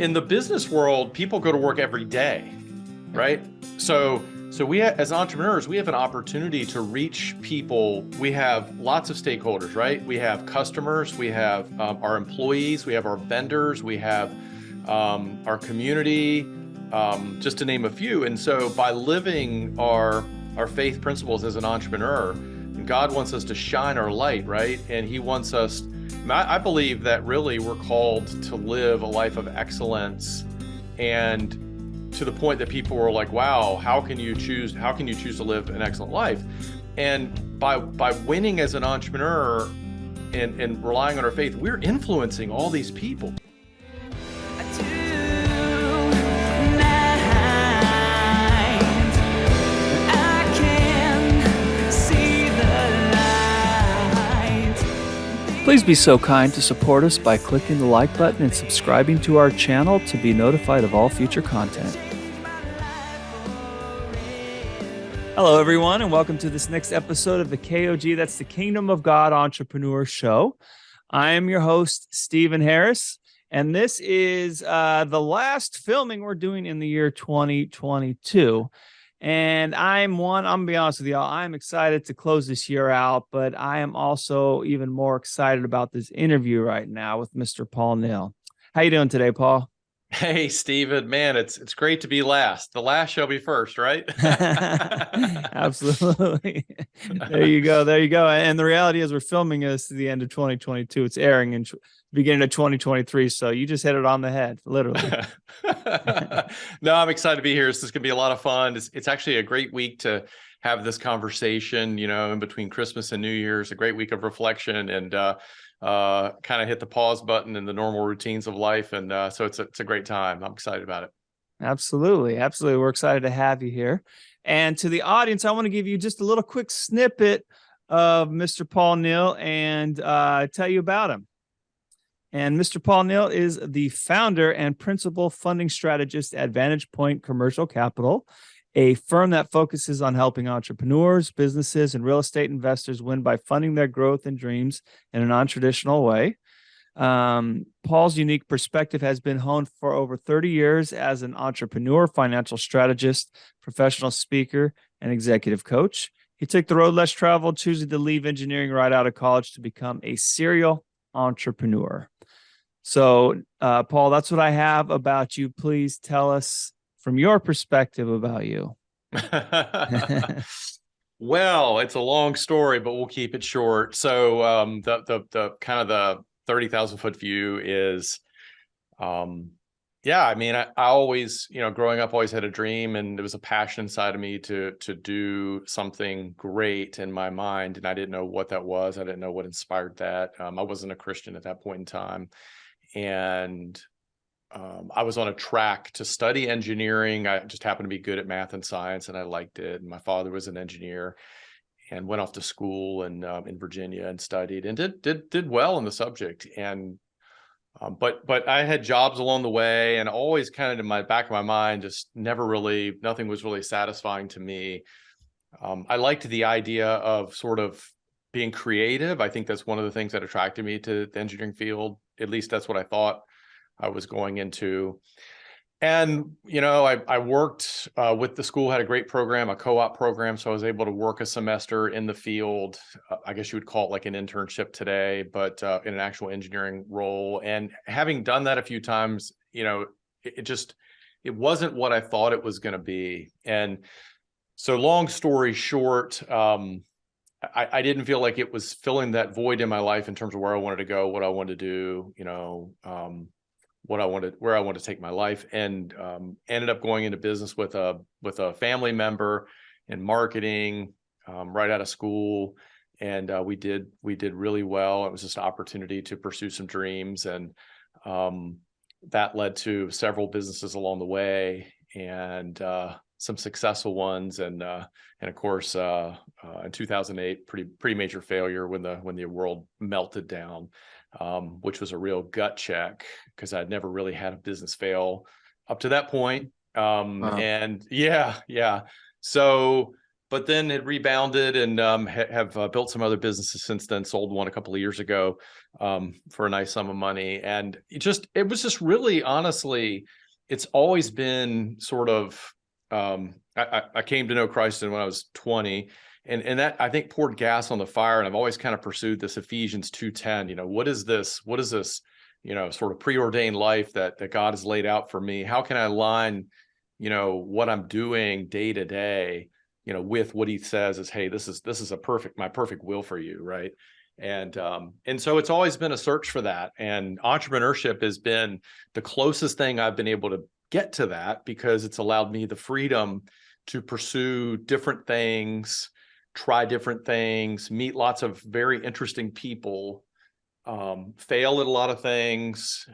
in the business world, people go to work every day, right? So we as entrepreneurs, we have an opportunity to reach people. We have lots of stakeholders, right? We have customers, we have our employees, we have our vendors, we have our community, just to name a few. And so by living our faith principles as an entrepreneur, God wants us to shine our light, right? And he wants us, I believe that really we're called to live a life of excellence, and to the point that people were like, wow, how can you choose to live an excellent life? And by winning as an entrepreneur and relying on our faith, we're influencing all these people. Please be so kind to support us by clicking the like button and subscribing to our channel to be notified of all future content. Hello, everyone, and welcome to this next episode of the KOG, that's the Kingdom of God Entrepreneur Show. I am your host, Stephen Harris, and this is the last filming we're doing in the year 2022. And I'm gonna be honest with y'all, I'm excited to close this year out, but I am also even more excited about this interview right now with Mr. Paul Neal. How you doing today, Paul? Hey, Stephen, man, it's great to be last. The last shall be first, right? Absolutely. There you go. And the reality is we're filming this at the end of 2022. It's airing in beginning of 2023. So you just hit it on the head, literally. No, I'm excited to be here. This is going to be a lot of fun. It's actually a great week to have this conversation, in between Christmas and New Year's, a great week of reflection and kind of hit the pause button in the normal routines of life. And so it's a great time. I'm excited about it. Absolutely. We're excited to have you here. And to the audience, I want to give you just a little quick snippet of Mr. Paul Neal and tell you about him. And Mr. Paul Neal is the founder and principal funding strategist at Vantage Commercial Capital, a firm that focuses on helping entrepreneurs, businesses, and real estate investors win by funding their growth and dreams in a non-traditional way. Paul's unique perspective has been honed for over 30 years as an entrepreneur, financial strategist, professional speaker, and executive coach. He took the road less traveled, choosing to leave engineering right out of college to become a serial entrepreneur. So, Paul, that's what I have about you. Please tell us from your perspective about you. Well, it's a long story, but we'll keep it short. So the kind of the 30,000 foot view is, I always, growing up, always had a dream, and there was a passion inside of me to do something great in my mind. And I didn't know what that was. I didn't know what inspired that. I wasn't a Christian at that point in time. And I was on a track to study engineering. I just happened to be good at math and science, and I liked it. And my father was an engineer, and went off to school in Virginia and studied and did well in the subject. And but I had jobs along the way, and always kind of in my back of my mind, just nothing was really satisfying to me. I liked the idea of sort of being creative. I think that's one of the things that attracted me to the engineering field. At least that's what I thought I was going into. And, I worked with the school, had a great program, a co-op program. So I was able to work a semester in the field. I guess you would call it like an internship today, but in an actual engineering role. And having done that a few times, it wasn't what I thought it was going to be. And so long story short, I didn't feel like it was filling that void in my life in terms of where I wanted to go, what I wanted to do, where I wanted to take my life, and ended up going into business with a family member in marketing right out of school, and we did really well. It was just an opportunity to pursue some dreams, and that led to several businesses along the way, and some successful ones, and of course in 2008, pretty major failure when the world melted down. Which was a real gut check, because I'd never really had a business fail up to that point. Wow. And yeah. So but then it rebounded and have built some other businesses since then. Sold one a couple of years ago for a nice sum of money. And it was just really, honestly, it's always been sort of, I came to know Christ when I was 20. And that, I think, poured gas on the fire. And I've always kind of pursued this Ephesians 2:10. What is this? Sort of preordained life that God has laid out for me? How can I align, what I'm doing day to day, with what he says is, hey, this is my perfect will for you. Right. And so it's always been a search for that. And entrepreneurship has been the closest thing I've been able to get to that, because it's allowed me the freedom to pursue different things, try different things, meet lots of very interesting people, fail at a lot of things,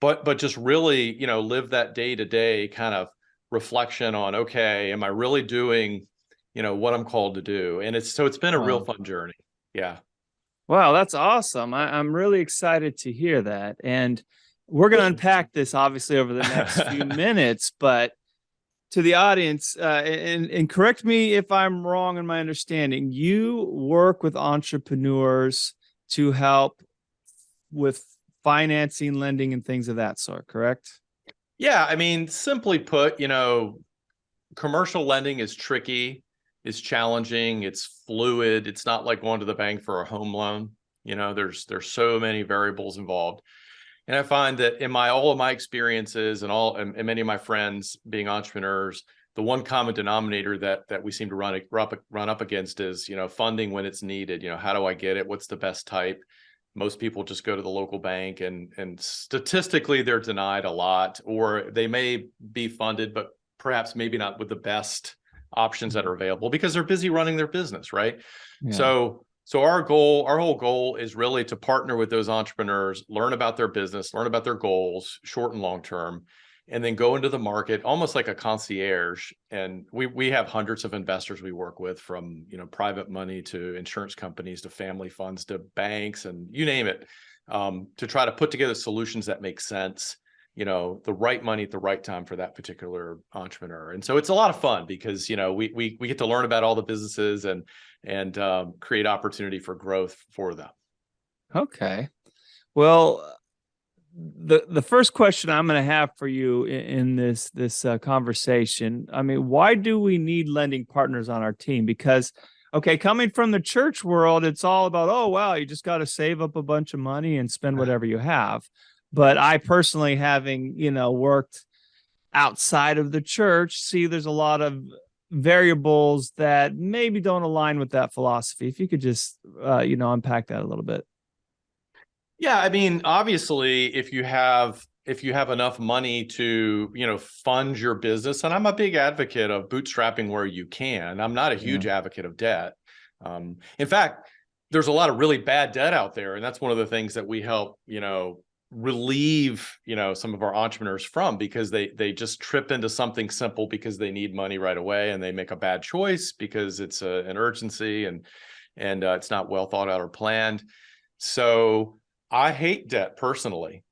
but just really, live that day-to-day kind of reflection on, okay, am I really doing, what I'm called to do? And it's been a real fun journey. Yeah. Wow, that's awesome. I'm really excited to hear that. And we're going to unpack this obviously over the next few minutes, but to the audience, and correct me if I'm wrong in my understanding, you work with entrepreneurs to help with financing, lending, and things of that sort, correct? Yeah. I mean, simply put, commercial lending is tricky. It's challenging. It's fluid. It's not like going to the bank for a home loan. There's so many variables involved. And I find that in all of my experiences and many of my friends being entrepreneurs, the one common denominator that we seem to run up against is, funding when it's needed. How do I get it? What's the best type? Most people just go to the local bank, and statistically they're denied a lot, or they may be funded, but perhaps maybe not with the best options that are available because they're busy running their business, right? Yeah. So our whole goal is really to partner with those entrepreneurs, learn about their business, learn about their goals, short and long term, and then go into the market almost like a concierge. And we have hundreds of investors we work with, from private money to insurance companies to family funds to banks and you name it, to try to put together solutions that make sense, the right money at the right time for that particular entrepreneur. And so it's a lot of fun because we get to learn about all the businesses and create opportunity for growth for them. Okay. Well, the first question I'm going to have for you in this conversation, I mean, why do we need lending partners on our team? Because, okay, coming from the church world, it's all about, oh, wow, you just got to save up a bunch of money and spend whatever you have. But I personally, having, worked outside of the church, see there's a lot of variables that maybe don't align with that philosophy. If you could just, unpack that a little bit. Yeah, I mean, obviously, if you have enough money to, fund your business, and I'm a big advocate of bootstrapping where you can. I'm not a huge advocate of debt. In fact, there's a lot of really bad debt out there, and that's one of the things that we help, relieve, some of our entrepreneurs from, because they just trip into something simple because they need money right away, and they make a bad choice because it's an urgency and it's not well thought out or planned. So I hate debt personally.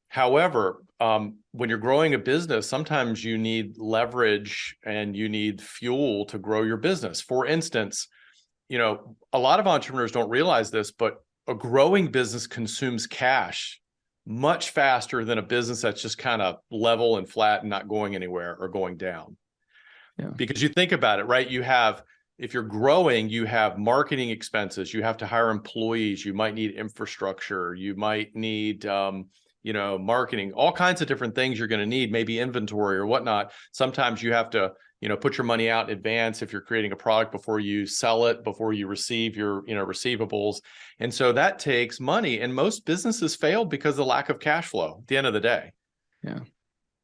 However, when you're growing a business, sometimes you need leverage and you need fuel to grow your business. For instance, a lot of entrepreneurs don't realize this, but a growing business consumes cash much faster than a business that's just kind of level and flat and not going anywhere or going down. Yeah. Because you think about it, right? If you're growing, you have marketing expenses, you have to hire employees, you might need infrastructure, you might need, marketing, all kinds of different things you're going to need, maybe inventory or whatnot. Sometimes you have to, put your money out in advance if you're creating a product before you sell it, before you receive your, receivables. And so that takes money. And most businesses fail because of the lack of cash flow at the end of the day. Yeah.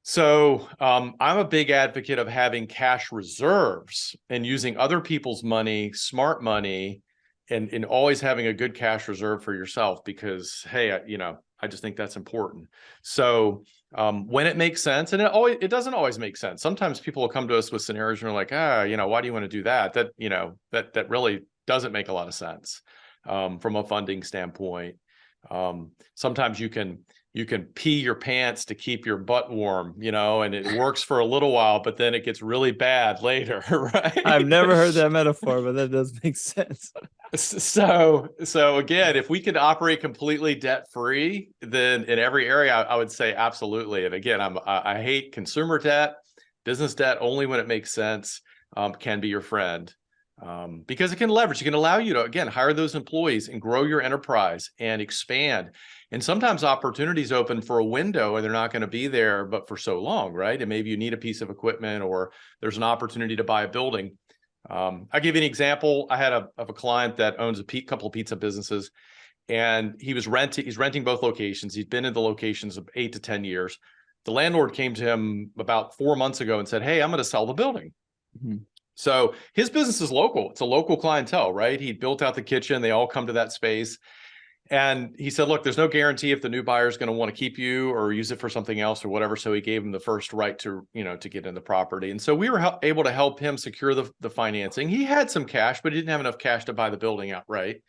So I'm a big advocate of having cash reserves and using other people's money, smart money, and always having a good cash reserve for yourself, because, hey, I just think that's important. So when it makes sense, and it doesn't always make sense. Sometimes people will come to us with scenarios and we're like, why do you want to do that? That really doesn't make a lot of sense from a funding standpoint. Sometimes you can pee your pants to keep your butt warm, and it works for a little while, but then it gets really bad later, right? I've never heard that metaphor, but that does make sense. So again, if we could operate completely debt free, then in every area, I would say absolutely. And again, I hate consumer debt. Business debt, only when it makes sense, can be your friend, because it can leverage. It can allow you to, again, hire those employees and grow your enterprise and expand. And sometimes opportunities open for a window and they're not going to be there, but for so long, right? And maybe you need a piece of equipment, or there's an opportunity to buy a building. I'll give you an example. I had of a client that owns a couple of pizza businesses, and he's renting both locations. He's been in the locations of 8 to 10 years. The landlord came to him about 4 months ago and said, "Hey, I'm going to sell the building." Mm-hmm. So his business is local. It's a local clientele, right? He built out the kitchen. They all come to that space. And he said, "Look, there's no guarantee if the new buyer is going to want to keep you or use it for something else or whatever." So he gave him the first right to get in the property. And so we were able to help him secure the financing. He had some cash, but he didn't have enough cash to buy the building outright.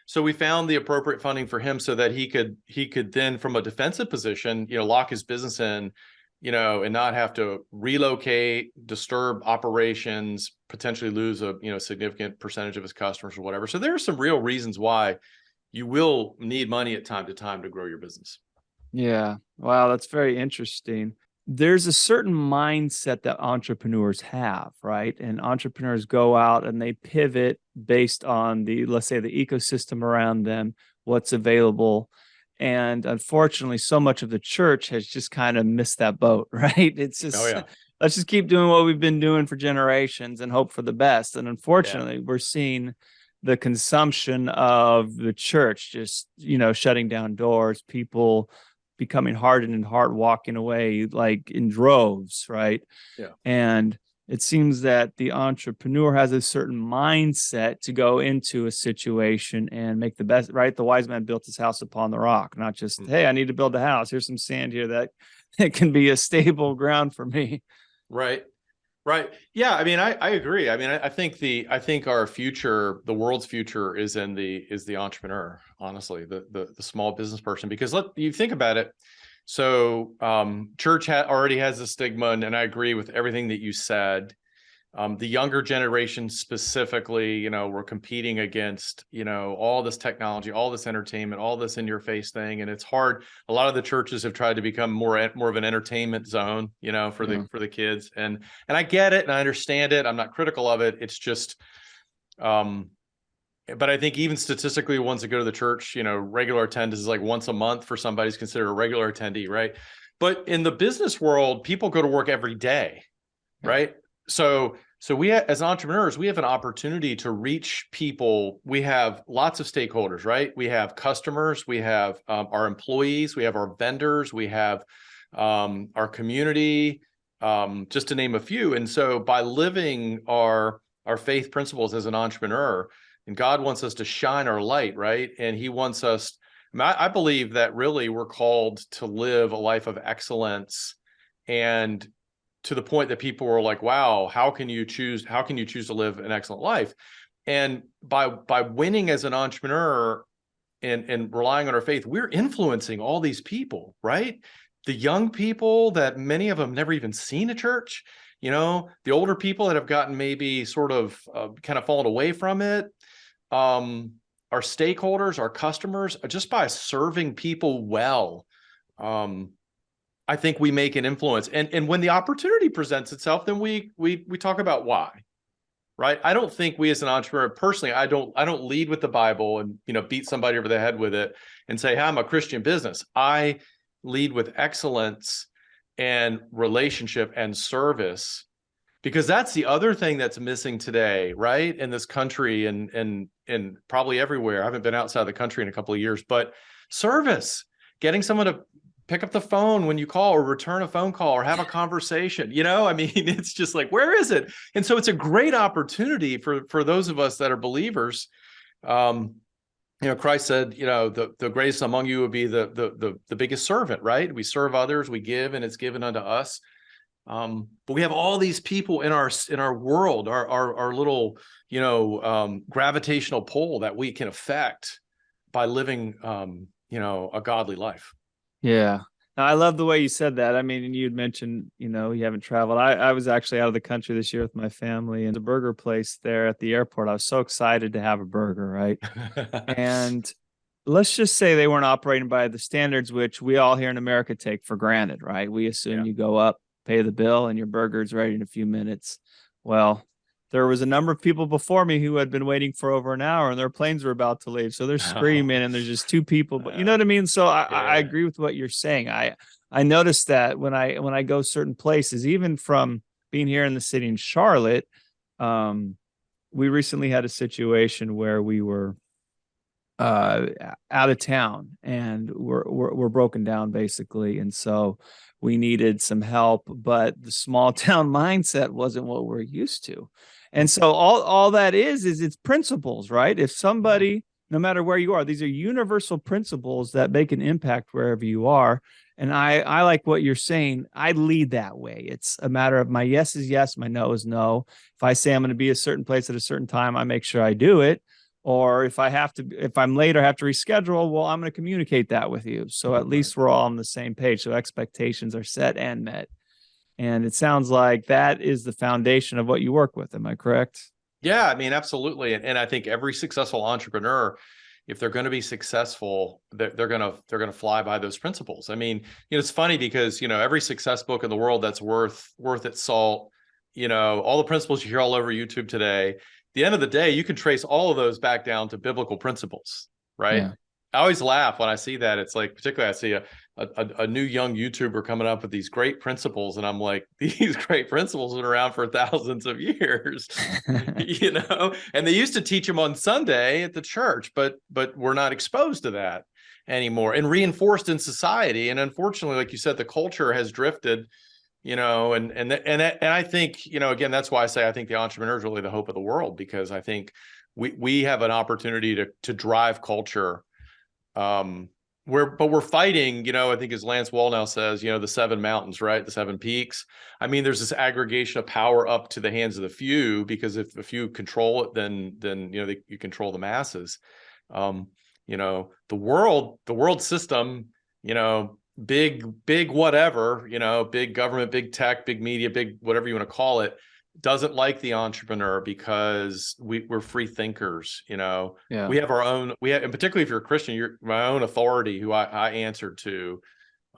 So we found the appropriate funding for him so that he could then, from a defensive position, lock his business in, and not have to relocate, disturb operations, potentially lose a significant percentage of his customers or whatever. So there are some real reasons why you will need money at time to grow your business. Yeah. Wow, that's very interesting. There's a certain mindset that entrepreneurs have, right? And entrepreneurs go out and they pivot based on let's say the ecosystem around them, what's available. And unfortunately, so much of the church has just kind of missed that boat, right? It's just, let's just keep doing what we've been doing for generations and hope for the best. And unfortunately, we're seeing the consumption of the church just, shutting down doors, people becoming hardened in heart, walking away like in droves, right? Yeah. And it seems that the entrepreneur has a certain mindset to go into a situation and make the best, right? The wise man built his house upon the rock, not just, hey, I need to build a house. Here's some sand here that can be a stable ground for me. Right. Right. Yeah. I mean, I agree. I mean, I think our future, the world's future is the entrepreneur, honestly, the small business person, because you think about it. So church already has a stigma, and I agree with everything that you said. The younger generation specifically, we're competing against, all this technology, all this entertainment, all this in your face thing. And it's hard. A lot of the churches have tried to become more of an entertainment zone, for the kids. And I get it and I understand it. I'm not critical of it. It's just, but I think even statistically, ones that go to the church, regular attendance is like once a month for somebody who's considered a regular attendee, right? But in the business world, people go to work every day, right? So we, as entrepreneurs, we have an opportunity to reach people. We have lots of stakeholders, right? We have customers, we have our employees, we have our vendors, we have our community, just to name a few. And so by living our faith principles as an entrepreneur, and God wants us to shine our light, right? And he wants us, I believe that really we're called to live a life of excellence, and to the point that people were like, wow, how can you choose to live an excellent life? And by winning as an entrepreneur and relying on our faith, we're influencing all these people, right? The young people that many of them never even seen a church, the older people that have gotten maybe sort of kind of fallen away from it, our stakeholders, our customers, just by serving people well, I think we make an influence. And when the opportunity presents itself, then we talk about why, right? I don't think we as an entrepreneur, personally, I don't lead with the Bible and, beat somebody over the head with it and say, hey, I'm a Christian business. I lead with excellence and relationship and service, because that's the other thing that's missing today, right? In this country and probably everywhere. I haven't been outside the country in a couple of years, but service, getting someone to pick up the phone when you call or return a phone call or have a conversation, I mean, it's just like, where is it? And so it's a great opportunity for those of us that are believers. Christ said, the greatest among you would be the biggest servant, right? We serve others, we give, and it's given unto us. But we have all these people in our world, our little, gravitational pull that we can affect by living a godly life. Yeah. Now, I love the way you said that. I mean, and you'd mentioned, you haven't traveled. I was actually out of the country this year with my family, and the burger place there at the airport. I was so excited to have a burger, right? And let's just say they weren't operating by the standards which we all here in America take for granted, right? We assume Yeah. you go up, pay the bill, and your burger's ready in a few minutes. Well, there was a number of people before me who had been waiting for over an hour, and their planes were about to leave. So they're screaming, and there's just two people. But you know what I mean? So I Yeah. agree with what you're saying. I noticed that when I go certain places, even from being here in the city in Charlotte, we recently had a situation where we were out of town, and we're broken down basically, and so we needed some help, but the small town mindset wasn't what we're used to. And so all that is it's principles, right? If somebody, no matter where you are, these are universal principles that make an impact wherever you are. And I like what you're saying. I lead that way. It's a matter of my yes is yes, my no is no. If I say I'm going to be a certain place at a certain time, I make sure I do it. Or if I'm late or have to reschedule, well, I'm going to communicate that with you. So at least we're all on the same page. So expectations are set and met. And it sounds like that is the foundation of what you work with. Am I correct? Yeah, I mean, absolutely. And I think every successful entrepreneur, if they're going to be successful, they're going to fly by those principles. I mean, it's funny because, every success book in the world that's worth its salt, all the principles you hear all over YouTube today, the end of the day, you can trace all of those back down to biblical principles, right? Yeah. I always laugh when I see that. It's like, particularly I see a new young YouTuber coming up with these great principles, and I'm like, these great principles have been around for thousands of years, and they used to teach them on Sunday at the church, but we're not exposed to that anymore and reinforced in society. And unfortunately, like you said, the culture has drifted. And I think, again, that's why I say I think the entrepreneur is really the hope of the world, because I think we have an opportunity to drive culture. We're fighting, I think, as Lance Wallnau says, the 7 mountains, right? The 7 peaks. I mean, there's this aggregation of power up to the hands of the few, because if a few control it, then you control the masses. The world system, big whatever, big government, big tech, big media, big whatever you want to call it, doesn't like the entrepreneur, because we're free thinkers. Yeah. We have our own, and particularly if you're a Christian, you're my own authority, who I answer to,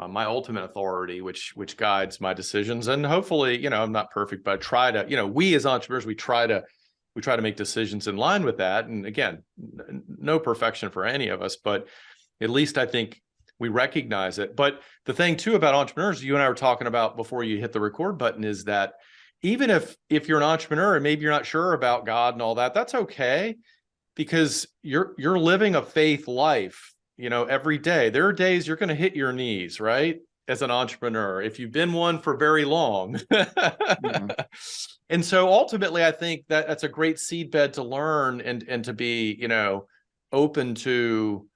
my ultimate authority, which guides my decisions. And hopefully, I'm not perfect, but I try to, we as entrepreneurs, we try to make decisions in line with that. And again, no perfection for any of us, but at least I think we recognize it. But the thing too about entrepreneurs, you and I were talking about before you hit the record button, is that even if you're an entrepreneur and maybe you're not sure about God and all that, that's okay, because you're living a faith life, every day. There are days you're going to hit your knees, right? As an entrepreneur, if you've been one for very long. Yeah. And so ultimately, I think that's a great seedbed to learn and to be, open to,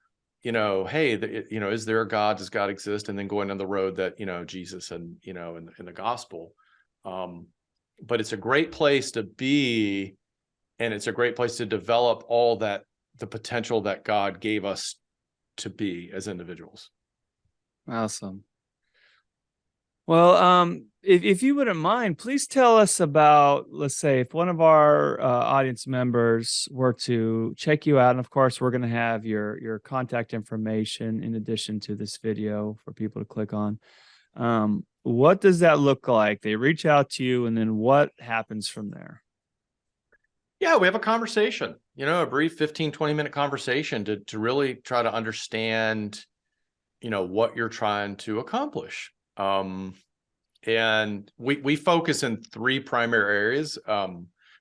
hey, is there a God? Does God exist? And then going on the road that, Jesus and, in the gospel. But it's a great place to be, and it's a great place to develop all that, the potential that God gave us to be as individuals. Awesome. Well, if you wouldn't mind, please tell us about, let's say, if one of our audience members were to check you out, and of course, we're going to have your contact information in addition to this video for people to click on. What does that look like? They reach out to you, and then what happens from there? Yeah, we have a conversation, a brief 15, 20-minute conversation to really try to understand, what you're trying to accomplish. And we focus in 3 primary areas: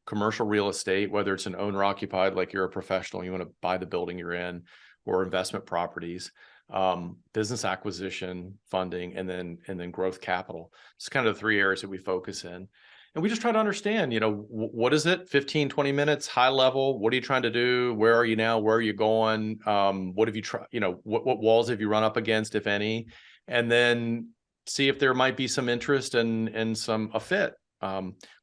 commercial real estate, whether it's an owner occupied, like you're a professional, you want to buy the building you're in, or investment properties, business acquisition, funding, and then growth capital. It's kind of the 3 areas that we focus in. And we just try to understand, what is it? 15, 20 minutes, high level. What are you trying to do? Where are you now? Where are you going? What have you tried? What walls have you run up against, if any? And then see if there might be some interest and a fit.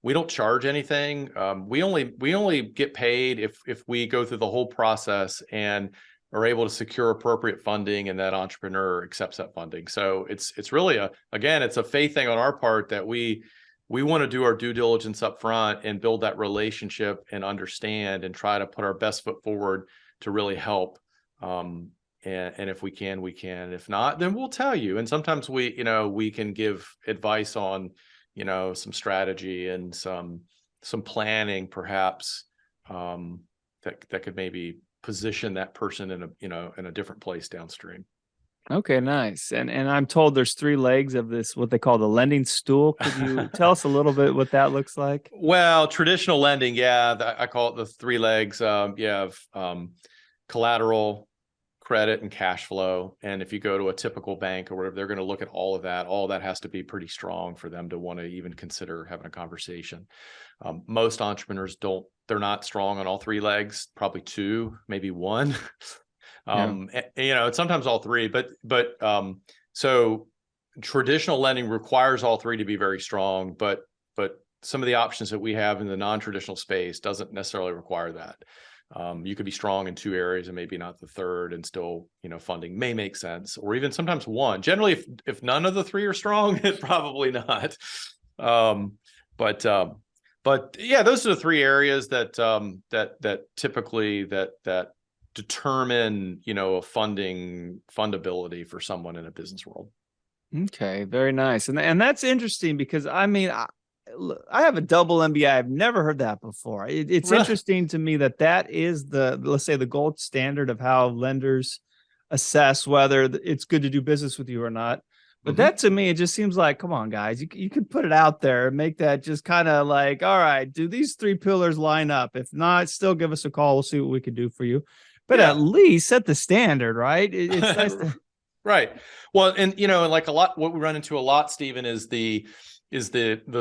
We don't charge anything. We only get paid if we go through the whole process and are able to secure appropriate funding and that entrepreneur accepts that funding. So it's really it's a faith thing on our part that we want to do our due diligence up front and build that relationship and understand and try to put our best foot forward to really help. And if we can, we can. If not, then we'll tell you. And sometimes we can give advice on, some strategy and some planning, perhaps, that could maybe position that person in a different place downstream. Okay, nice. And I'm told there's 3 legs of this, what they call the lending stool. Could you tell us a little bit what that looks like? Well, traditional lending, I call it the 3 legs. You have collateral, credit, and cash flow. And if you go to a typical bank or whatever, they're going to look at all of that. All of that has to be pretty strong for them to want to even consider having a conversation. Most entrepreneurs they're not strong on all 3 legs, probably 2, maybe 1. It's sometimes all 3, but so traditional lending requires all 3 to be very strong, but some of the options that we have in the non-traditional space doesn't necessarily require that. You could be strong in 2 areas and maybe not the third, and still, funding may make sense, or even sometimes 1. Generally, if none of the 3 are strong, it probably not. But yeah, those are the 3 areas that typically that determine, a fundability for someone in a business world. Okay, very nice. And that's interesting because I have a double MBA. I've never heard that before. It's interesting to me that is let's say the gold standard of how lenders assess whether it's good to do business with you or not. But that to me, it just seems like, come on, guys, you could put it out there and make that just kind of like, all right, do these 3 pillars line up? If not, still give us a call. We'll see what we can do for you. But at least set the standard, right? It's nice to... Right. Well, and like what we run into a lot, Stephen, is the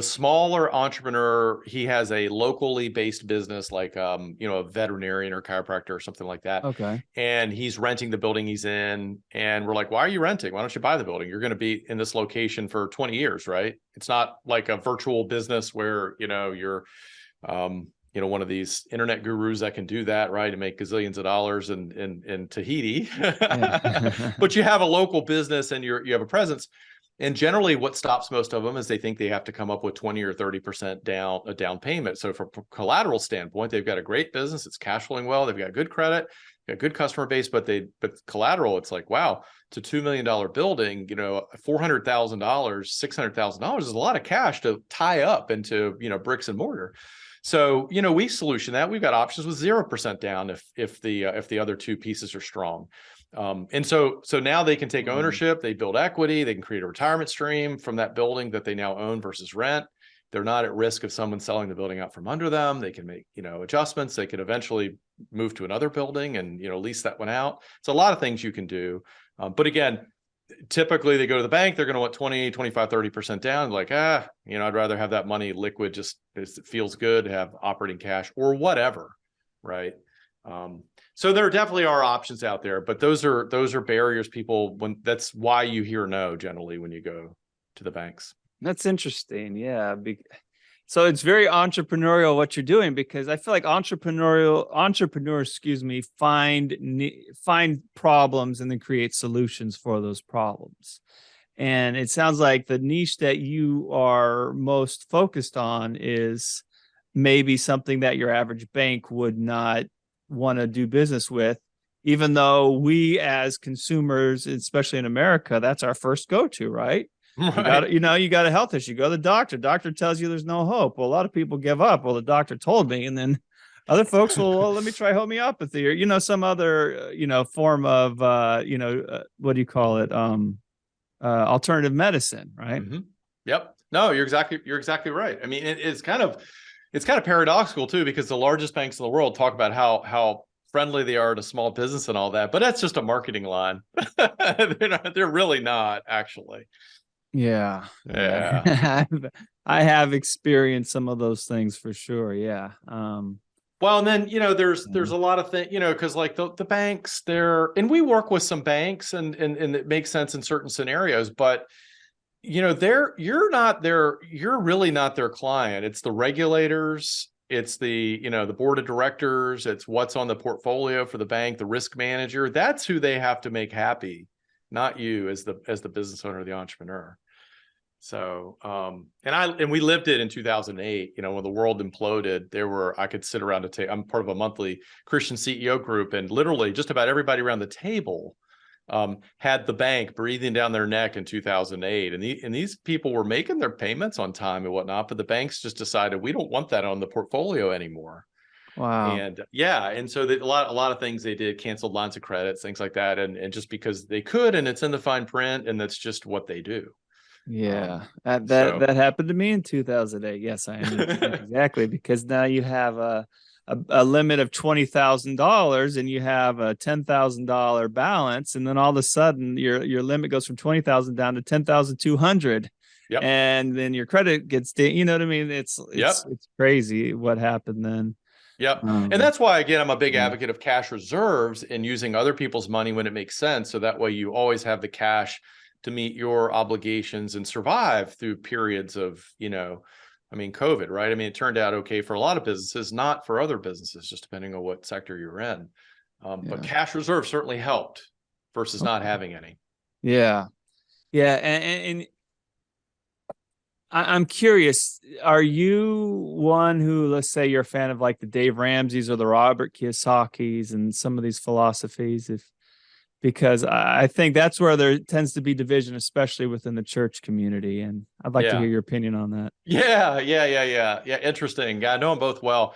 smaller entrepreneur. He has a locally based business, like a veterinarian or chiropractor or something like that. Okay. And he's renting the building he's in, and we're like, why are you renting? Why don't you buy the building? You're going to be in this location for 20 years, right? It's not like a virtual business where you're one of these internet gurus that can do that, right, and make gazillions of dollars in Tahiti. But you have a local business and you have a presence. And generally what stops most of them is they think they have to come up with 20 or 30% down payment. So from a collateral standpoint, they've got a great business. It's cash flowing well. They've got good credit, got good customer base, but collateral, it's like, wow, it's a $2 million building, $400,000, $600,000 is a lot of cash to tie up into, bricks and mortar. So, we solution that. We've got options with 0% down if the other 2 pieces are strong. And so now they can take ownership, they build equity, they can create a retirement stream from that building that they now own versus rent. They're not at risk of someone selling the building out from under them. They can make, adjustments. They could eventually move to another building and, lease that one out. It's a lot of things you can do. But again, typically they go to the bank, they're going to want 20, 25, 30% down. Like, I'd rather have that money liquid, just it feels good to have operating cash or whatever. Right. So there definitely are options out there, but those are barriers that's why you hear no generally when you go to the banks. That's interesting. Yeah. So it's very entrepreneurial what you're doing, because I feel like entrepreneurs, find problems and then create solutions for those problems. And it sounds like the niche that you are most focused on is maybe something that your average bank would not want to do business with, even though we as consumers, especially in America, that's our first go-to, right? Right. You got a health issue, go to the doctor tells you there's no hope. Well, a lot of people give up. Well, the doctor told me. And then other folks will, well, let me try homeopathy or, some other, form of, what do you call it? Alternative medicine, right? Mm-hmm. Yep. No, you're exactly right. I mean, it's kind of paradoxical too, because the largest banks in the world talk about how friendly they are to small business and all that, but that's just a marketing line. They're really not, actually. Yeah. I have experienced some of those things for sure. Yeah. Well, and then, there's a lot of things, because like the banks and we work with some banks and it makes sense in certain scenarios, but you're really not their client. It's the regulators it's the, the board of directors, it's what's on the portfolio for the bank, the risk manager. That's who they have to make happy, not you as the business owner, the entrepreneur. So, and we lived it in 2008, when the world imploded. I could sit around I'm part of a monthly Christian CEO group, and literally just about everybody around the table had the bank breathing down their neck in 2008. And these people were making their payments on time and whatnot, but the banks just decided, we don't want that on the portfolio anymore. Wow. And and so a lot of things they did, canceled lines of credits, things like that. And just because they could, and it's in the fine print, and that's just what they do. Yeah, that happened to me in 2008. Yes, I understand exactly, because now you have a limit of $20,000 and you have a $10,000 balance, and then all of a sudden your limit goes from 20,000 down to 10,200. Yep. And then your credit gets, you know what I mean? It's crazy what happened then. Yep. And that's why, again, I'm a big advocate of cash reserves and using other people's money when it makes sense. So that way you always have the cash to meet your obligations and survive through periods of, COVID, right? I mean, it turned out okay for a lot of businesses, not for other businesses, just depending on what sector you're in. But cash reserve certainly helped versus not having any. Yeah. Yeah. And I'm curious, are you one who, let's say you're a fan of like the Dave Ramsey's or the Robert Kiyosaki's and some of these philosophies, because I think that's where there tends to be division, especially within the church community. And I'd like to hear your opinion on that. Yeah. Interesting. I know them both well.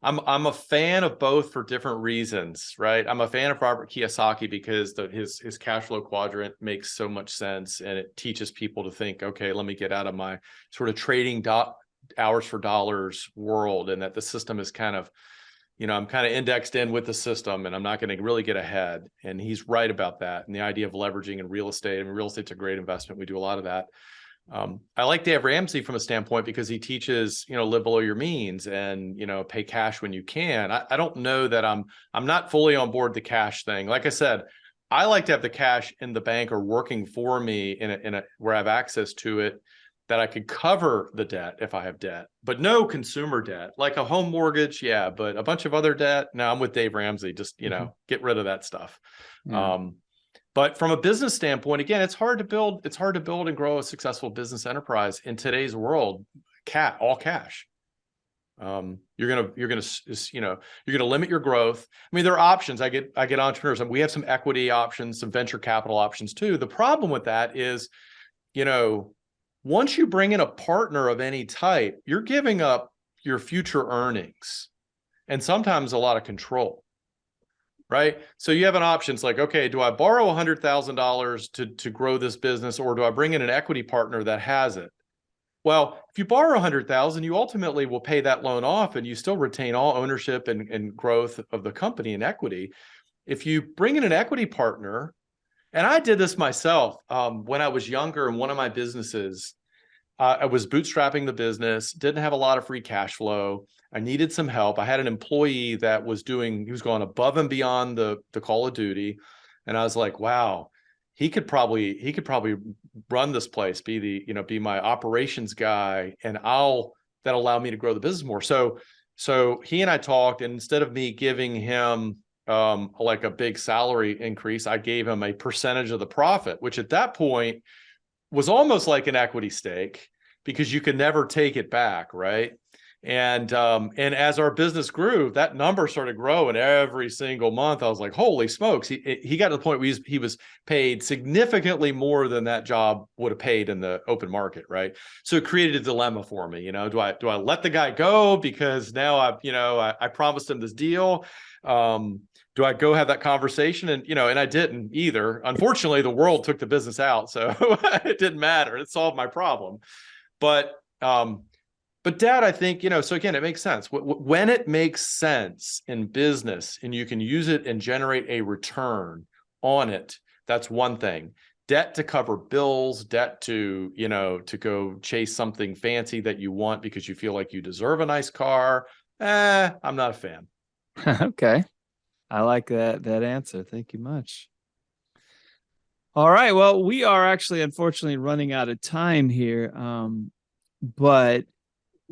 I'm a fan of both for different reasons, right? I'm a fan of Robert Kiyosaki because his cash flow quadrant makes so much sense, and it teaches people to think, okay, let me get out of my sort of trading hours for dollars world, and that the system is kind of, I'm kind of indexed in with the system, and I'm not going to really get ahead. And he's right about that. And the idea of leveraging in real estate, I mean, real estate's a great investment. We do a lot of that. I like Dave Ramsey from a standpoint because he teaches, live below your means and, pay cash when you can. I don't know that I'm not fully on board the cash thing. Like I said, I like to have the cash in the bank or working for me in a where I have access to it, that I could cover the debt if I have debt, but no consumer debt, like a home mortgage. Yeah. But a bunch of other debt. No, I'm with Dave Ramsey. Just, get rid of that stuff. Yeah. But from a business standpoint, again, it's hard to build and grow a successful business enterprise in today's world. All cash. You're gonna limit your growth. I mean, there are options. I get entrepreneurs, and we have some equity options, some venture capital options too. The problem with that is, once you bring in a partner of any type, you're giving up your future earnings and sometimes a lot of control. Right. So you have an option. It's like, okay, do I borrow $100,000 to grow this business, or do I bring in an equity partner that has it? Well, if you borrow $100,000, you ultimately will pay that loan off, and you still retain all ownership and growth of the company and equity. If you bring in an equity partner, and I did this myself when I was younger in one of my businesses, I was bootstrapping the business, didn't have a lot of free cash flow. I needed some help. I had an employee that he was going above and beyond the call of duty. And I was like, wow, he could probably run this place, be my operations guy, and that allow me to grow the business more. So he and I talked, and instead of me giving him like a big salary increase, I gave him a percentage of the profit, which at that point was almost like an equity stake, because you could never take it back, right? And as our business grew, that number started growing every single month. I was like, holy smokes. He got to the point where he was paid significantly more than that job would have paid in the open market, right? So it created a dilemma for me. Do I let the guy go because now I promised him this deal? Do I go have that conversation? And I didn't either. Unfortunately, the world took the business out, so it didn't matter. It solved my problem. But Dad, I think, so again, it makes sense. When it makes sense in business and you can use it and generate a return on it, that's one thing. Debt to cover bills, debt to go chase something fancy that you want because you feel like you deserve a nice car. I'm not a fan. Okay. I like that answer. Thank you much. All right. Well, we are actually, unfortunately, running out of time here. But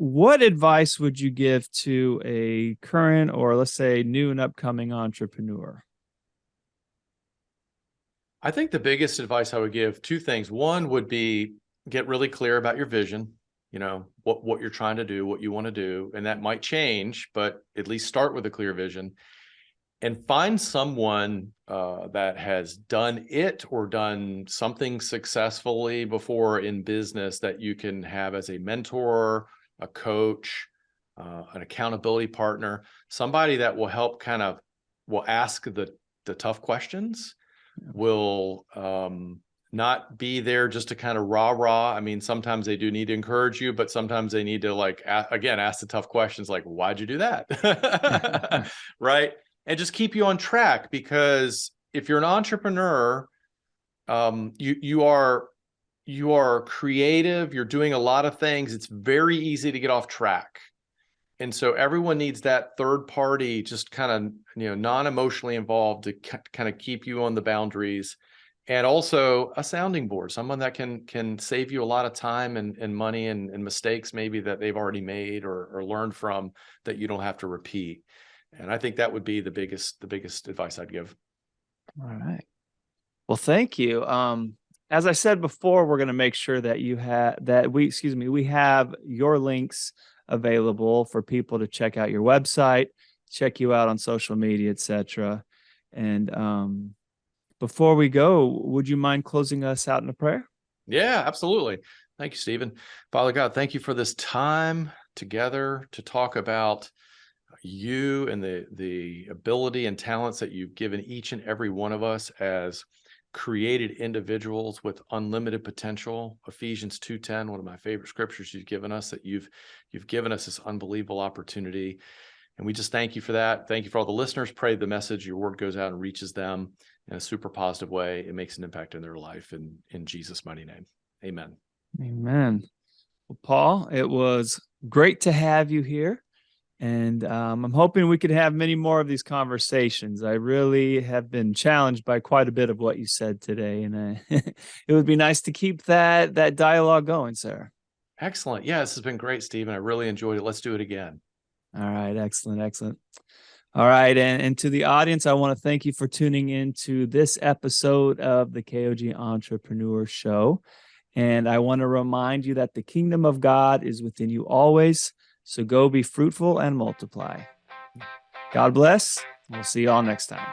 what advice would you give to a current or let's say new and upcoming entrepreneur? I think the biggest advice I would give, two things. One would be get really clear about your vision, what you're trying to do, what you want to do. And that might change, but at least start with a clear vision and find someone that has done it or done something successfully before in business that you can have as a mentor, a coach, an accountability partner, somebody that will help will ask the tough questions, will not be there just to kind of rah. I mean, sometimes they do need to encourage you, but sometimes they need to ask the tough questions like, why'd you do that? Right. And just keep you on track, because if you're an entrepreneur, you are creative, you're doing a lot of things. It's very easy to get off track. And so everyone needs that third party, just kind of, non-emotionally involved to kind of keep you on the boundaries. And also a sounding board, someone that can save you a lot of time and money and mistakes maybe that they've already made or learned from that you don't have to repeat. And I think that would be the biggest advice I'd give. All right. Well, thank you. As I said before, we're going to make sure that we have your links available for people to check out your website, check you out on social media, etc. And before we go, would you mind closing us out in a prayer? Yeah, absolutely. Thank you, Stephen. Father God, thank you for this time together to talk about you and the ability and talents that you've given each and every one of us as created individuals with unlimited potential. Ephesians 2:10, one of my favorite scriptures you've given us, that you've given us this unbelievable opportunity. And we just thank you for that. Thank you for all the listeners. Pray the message, your word goes out and reaches them in a super positive way. It makes an impact in their life. In Jesus' mighty name, amen. Amen. Well, Paul, it was great to have you here. And I'm hoping we could have many more of these conversations. I really have been challenged by quite a bit of what you said today. And it would be nice to keep that dialogue going, sir. Excellent. Yeah, this has been great, Stephen. I really enjoyed it. Let's do it again. All right. Excellent. All right. And to the audience, I want to thank you for tuning in to this episode of the KOG Entrepreneur Show. And I want to remind you that the kingdom of God is within you always. So go be fruitful and multiply. God bless. We'll see you all next time.